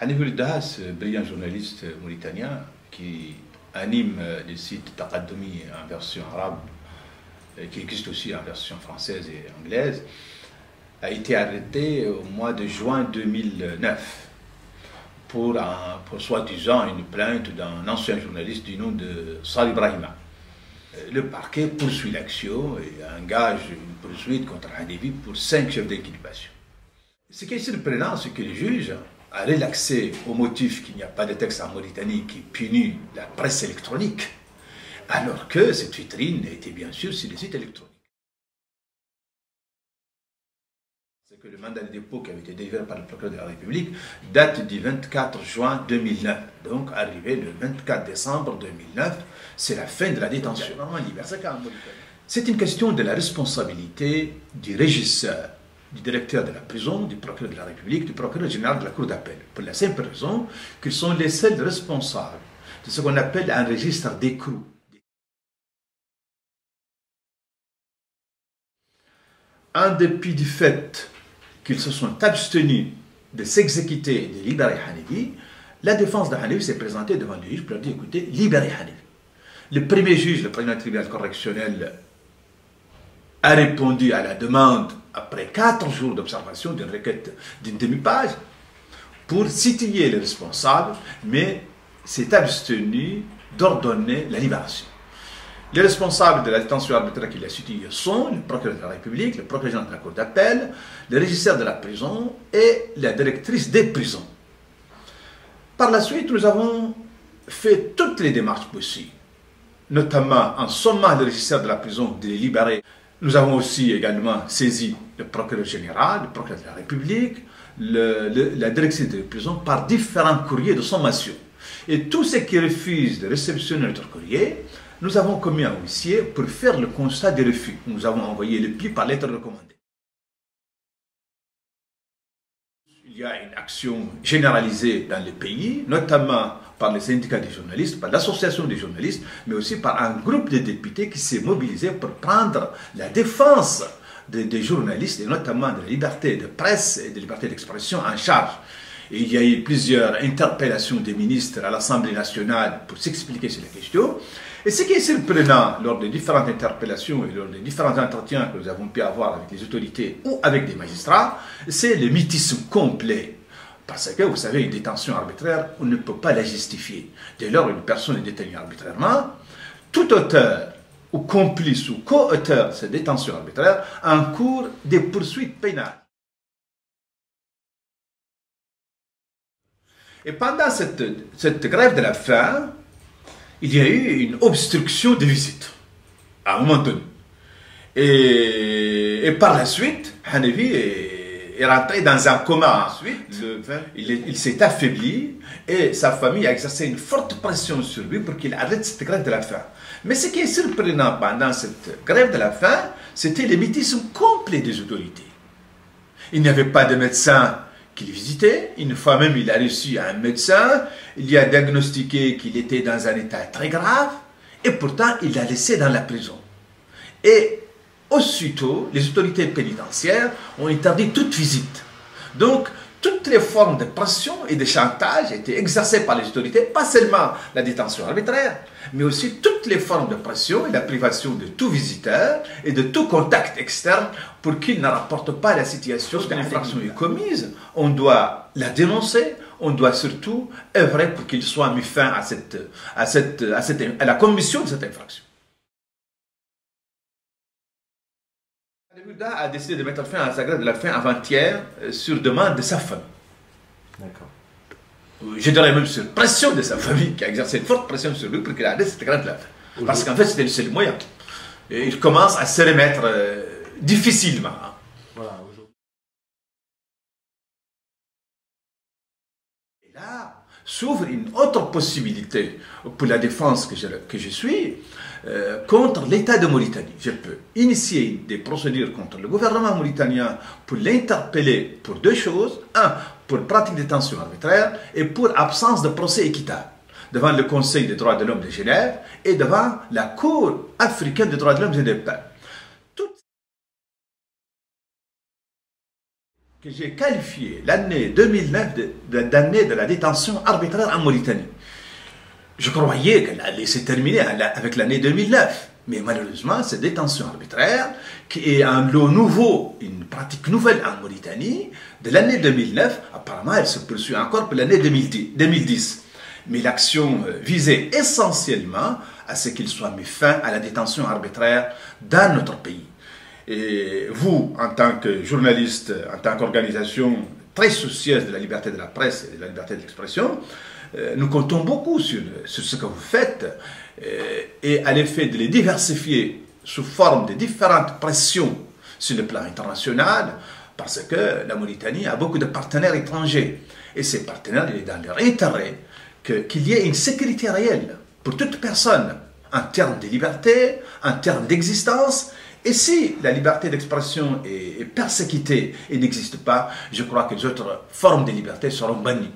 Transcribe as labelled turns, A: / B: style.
A: Hanif Oulidaha, brillant journaliste mauritanien qui anime le site Taqaddoumi en version arabe, qui existe aussi en version française et anglaise, a été arrêté au mois de juin 2009 pour soi-disant une plainte d'un ancien journaliste du nom de Salih Brahima. Le parquet poursuit l'action et engage une poursuite contre Hanifi pour 5 chefs d'inculpation. Ce qui est surprenant, c'est que le juge a relaxé au motif qu'il n'y a pas de texte en Mauritanie qui punit la presse électronique, alors que cette vitrine était bien sûr sur les sites électroniques. C'est que le mandat de dépôt qui avait été délivré par le procureur de la République date du 24 juin 2009, donc arrivé le 24 décembre 2009, c'est la fin de la détention. C'est une question de la responsabilité du régisseur, du directeur de la prison, du procureur de la République, du procureur général de la Cour d'appel, pour la simple raison qu'ils sont les seuls responsables de ce qu'on appelle un registre d'écrou. En dépit du fait qu'ils se sont abstenus de s'exécuter et de libérer Hanifi, la défense de Hanifi s'est présentée devant le juge pour leur dire, écoutez, libérez Hanifi. Le premier juge, le président du tribunal correctionnel, a répondu à la demande après 4 jours d'observation d'une requête d'une demi-page pour situer les responsables, mais s'est abstenu d'ordonner la libération. Les responsables de la détention arbitraire qu'il a située sont le procureur de la République, le procureur général de la Cour d'appel, le régisseur de la prison et la directrice des prisons. Par la suite, nous avons fait toutes les démarches possibles, notamment en sommant le régisseur de la prison de les libérer. Nous avons aussi également saisi le procureur général, le procureur de la République, la directrice des prisons par différents courriers de sommation. Et tous ceux qui refusent de réceptionner notre courrier, nous avons commis un huissier pour faire le constat des refus. Nous avons envoyé le pli par lettre recommandée. Il y a une action généralisée dans le pays, notamment par les syndicats des journalistes, par l'association des journalistes, mais aussi par un groupe de députés qui s'est mobilisé pour prendre la défense des journalistes, et notamment de la liberté de presse et de la liberté d'expression en charge. Et il y a eu plusieurs interpellations des ministres à l'Assemblée nationale pour s'expliquer sur la question. Et ce qui est surprenant lors des différentes interpellations et lors des différents entretiens que nous avons pu avoir avec les autorités ou avec des magistrats, c'est le mutisme complet. Parce que, vous savez, une détention arbitraire, on ne peut pas la justifier. Dès lors, une personne est détenue arbitrairement, tout auteur ou complice ou co-auteur de cette détention arbitraire encourt des poursuites pénales. Et pendant cette grève de la faim, il y a eu une obstruction de visite, à un moment donné. Et par la suite, Hanifi est rentré dans un coma. Ensuite, il s'est affaibli et sa famille a exercé une forte pression sur lui pour qu'il arrête cette grève de la faim. Mais ce qui est surprenant pendant cette grève de la faim, c'était le mutisme complet des autorités. Il n'y avait pas de médecin qui le visitait. Une fois même, il a reçu un médecin. Il lui a diagnostiqué qu'il était dans un état très grave. Et pourtant, il l'a laissé dans la prison. Et aussitôt, les autorités pénitentiaires ont interdit toute visite. Donc, toutes les formes de pression et de chantage étaient exercées par les autorités, pas seulement la détention arbitraire, mais aussi toutes les formes de pression et la privation de tout visiteur et de tout contact externe pour qu'il ne rapporte pas la situation. Lorsqu'une infraction est commise, on doit la dénoncer, on doit surtout œuvrer pour qu'il soit mis fin à la commission de cette infraction. Oulidaha a décidé de mettre fin à sa grève de la faim avant-hier sur demande de sa famille.
B: D'accord.
A: Je dirais même sur pression de sa famille, qui a exercé une forte pression sur lui pour qu'il arrête cette grève de la faim. Parce qu'en fait, c'était le seul moyen. Et il commence à se remettre difficilement.
B: Voilà,
A: et là, s'ouvre une autre possibilité pour la défense que je suis, contre l'État de Mauritanie. Je peux initier des procédures contre le gouvernement mauritanien pour l'interpeller pour 2 choses. 1, pour pratique de détention arbitraire et pour absence de procès équitable devant le Conseil des droits de l'homme de Genève et devant la Cour africaine des droits de l'homme et des peuples. que j'ai qualifié l'année 2009 d'année de la détention arbitraire en Mauritanie. Je croyais qu'elle allait se terminer avec l'année 2009. Mais malheureusement, cette détention arbitraire, qui est un lot nouveau, une pratique nouvelle en Mauritanie, de l'année 2009, apparemment elle se poursuit encore pour l'année 2010. Mais l'action visait essentiellement à ce qu'il soit mis fin à la détention arbitraire dans notre pays. Et vous, en tant que journaliste, en tant qu'organisation très soucieuse de la liberté de la presse et de la liberté de l'expression, nous comptons beaucoup sur ce que vous faites et à l'effet de les diversifier sous forme de différentes pressions sur le plan international, parce que la Mauritanie a beaucoup de partenaires étrangers. Et ces partenaires, il est dans leur intérêt qu'il y ait une sécurité réelle pour toute personne, en termes de liberté, en termes d'existence. Et si la liberté d'expression est persécutée et n'existe pas, je crois que les autres formes de liberté seront bannies.